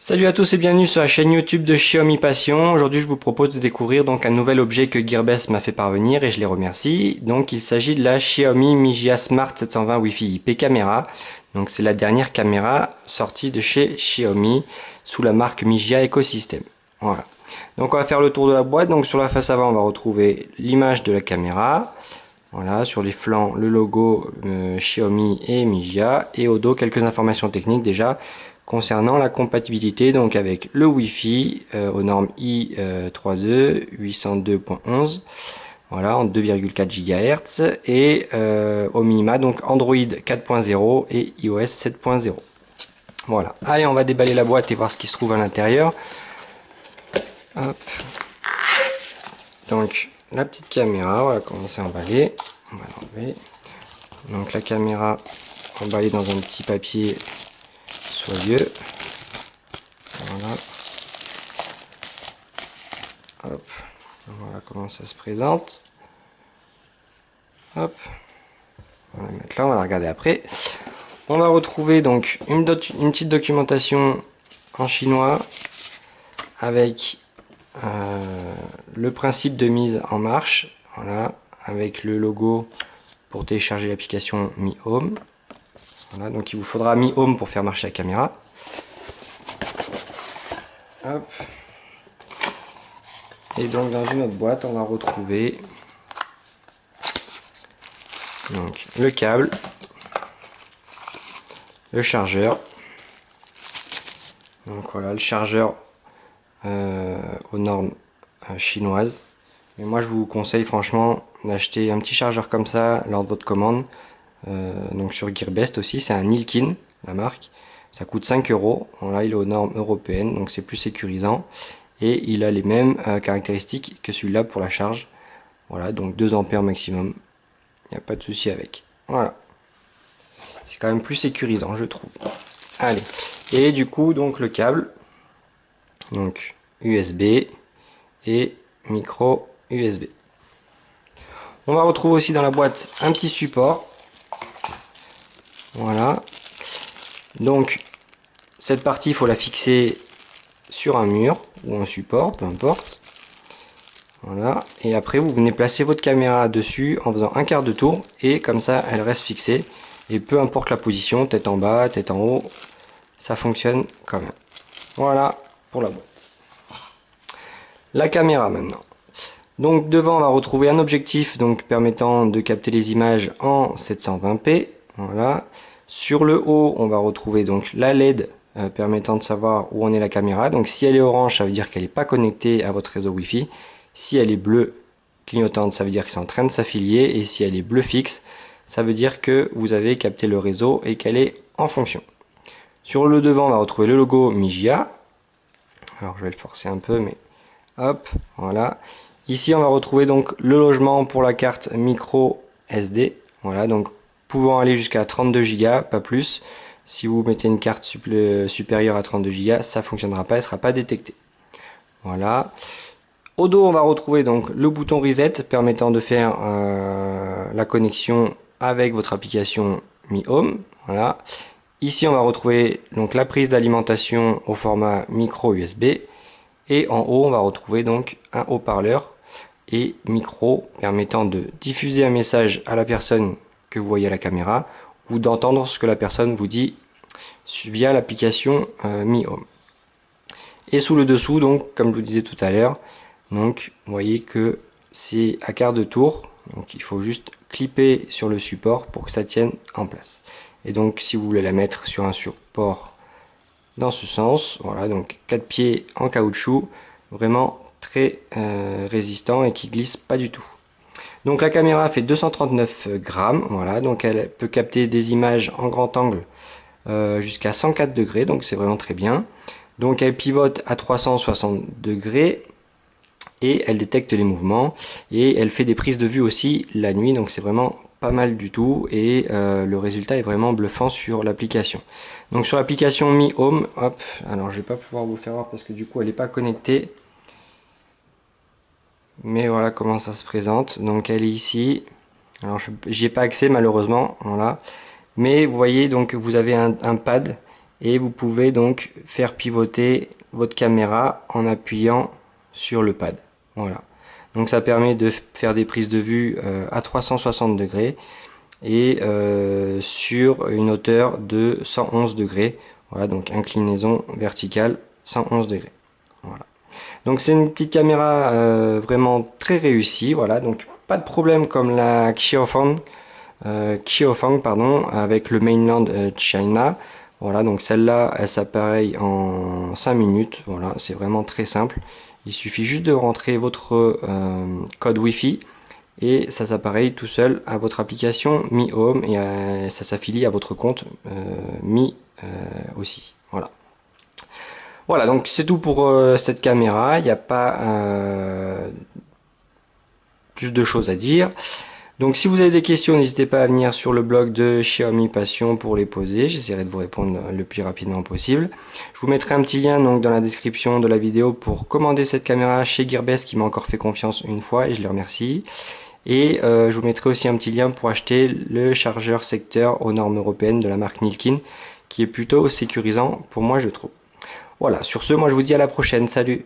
Salut à tous et bienvenue sur la chaîne YouTube de Xiaomi Passion. Aujourd'hui je vous propose de découvrir donc un nouvel objet que Gearbest m'a fait parvenir et je les remercie. Donc il s'agit de la Xiaomi Mijia Smart 720 Wi-Fi IP caméra. Donc c'est la dernière caméra sortie de chez Xiaomi sous la marque Mijia Ecosystem. Voilà. Donc on va faire le tour de la boîte. Donc sur la face avant on va retrouver l'image de la caméra. Voilà, sur les flancs le logo Xiaomi et Mijia et au dos quelques informations techniques déjà concernant la compatibilité donc avec le Wi-Fi aux normes I3E 802.11 voilà en 2,4 GHz et au minima donc Android 4.0 et iOS 7.0. Voilà, allez on va déballer la boîte et voir ce qui se trouve à l'intérieur. Donc la petite caméra, on va commencer à emballer. On va l'enlever. Donc la caméra emballée dans un petit papier soyeux. Voilà. Hop. Voilà comment ça se présente. Hop. On va la mettre là, on va la regarder après. On va retrouver donc une petite documentation en chinois avec le principe de mise en marche. Voilà. Avec le logo pour télécharger l'application Mi Home. Voilà, donc il vous faudra Mi Home pour faire marcher la caméra. Hop. Et donc dans une autre boîte, on va retrouver donc le câble, le chargeur. Donc voilà, le chargeur aux normes chinoises. Mais moi je vous conseille franchement d'acheter un petit chargeur comme ça lors de votre commande. Donc sur Gearbest aussi, c'est un Ilkin, la marque. Ça coûte 5 €. Là, il est aux normes européennes, donc c'est plus sécurisant. Et il a les mêmes caractéristiques que celui-là pour la charge. Voilà, donc 2 ampères maximum. Il n'y a pas de souci avec. Voilà. C'est quand même plus sécurisant, je trouve. Allez. Et du coup, donc le câble. Donc USB et micro USB. On va retrouver aussi dans la boîte un petit support. Voilà. Donc cette partie, il faut la fixer sur un mur ou un support, peu importe. Voilà. Et après, vous venez placer votre caméra dessus en faisant un quart de tour et comme ça, elle reste fixée. Et peu importe la position, tête en bas, tête en haut, ça fonctionne quand même. Voilà pour la boîte. La caméra maintenant. Donc devant, on va retrouver un objectif donc permettant de capter les images en 720p. Voilà. Sur le haut, on va retrouver donc la LED permettant de savoir où en est la caméra. Donc si elle est orange, ça veut dire qu'elle n'est pas connectée à votre réseau Wi-Fi. Si elle est bleue clignotante, ça veut dire que c'est en train de s'affilier. Et si elle est bleue fixe, ça veut dire que vous avez capté le réseau et qu'elle est en fonction. Sur le devant, on va retrouver le logo Mijia. Alors je vais le forcer un peu, mais hop, voilà. Ici, on va retrouver donc le logement pour la carte micro SD. Voilà, donc pouvant aller jusqu'à 32 Go, pas plus. Si vous mettez une carte supérieure à 32 Go, ça fonctionnera pas, elle sera pas détectée. Voilà. Au dos, on va retrouver donc le bouton reset permettant de faire la connexion avec votre application Mi Home. Voilà. Ici, on va retrouver donc la prise d'alimentation au format micro USB. Et en haut, on va retrouver donc un haut-parleur et micro permettant de diffuser un message à la personne que vous voyez à la caméra ou d'entendre ce que la personne vous dit via l'application Mi Home. Et sous le dessous, donc comme je vous disais tout à l'heure, donc vous voyez que c'est à quart de tour, donc il faut juste clipper sur le support pour que ça tienne en place. Et donc si vous voulez la mettre sur un support dans ce sens, voilà, donc 4 pieds en caoutchouc, vraiment très résistant et qui glisse pas du tout. Donc la caméra fait 239 grammes, voilà, donc elle peut capter des images en grand angle jusqu'à 104 degrés, donc c'est vraiment très bien. Donc elle pivote à 360 degrés et elle détecte les mouvements et elle fait des prises de vue aussi la nuit, donc c'est vraiment pas mal du tout et le résultat est vraiment bluffant sur l'application. Donc sur l'application Mi Home, hop, alors je vais pas pouvoir vous le faire voir parce que du coup elle n'est pas connectée. Mais voilà comment ça se présente. Donc elle est ici. Alors j'y ai pas accès malheureusement. Voilà. Mais vous voyez donc vous avez un pad et vous pouvez donc faire pivoter votre caméra en appuyant sur le pad. Voilà. Donc ça permet de faire des prises de vue à 360 degrés et sur une hauteur de 111 degrés. Voilà, donc inclinaison verticale 111 degrés. Voilà. Donc c'est une petite caméra vraiment très réussie. Voilà, donc pas de problème comme la Xiaofeng, pardon, avec le mainland China. Voilà, donc celle-là, elle s'appareille en 5 minutes. Voilà, c'est vraiment très simple. Il suffit juste de rentrer votre code Wi-Fi et ça s'appareille tout seul à votre application Mi Home et ça s'affilie à votre compte Mi aussi. Voilà. Voilà, donc c'est tout pour cette caméra. Il n'y a pas plus de choses à dire. Donc si vous avez des questions, n'hésitez pas à venir sur le blog de Xiaomi Passion pour les poser. J'essaierai de vous répondre le plus rapidement possible. Je vous mettrai un petit lien donc dans la description de la vidéo pour commander cette caméra chez Gearbest qui m'a encore fait confiance une fois et je les remercie. Et je vous mettrai aussi un petit lien pour acheter le chargeur secteur aux normes européennes de la marque Nilkin qui est plutôt sécurisant pour moi je trouve. Voilà, sur ce, moi je vous dis à la prochaine. Salut!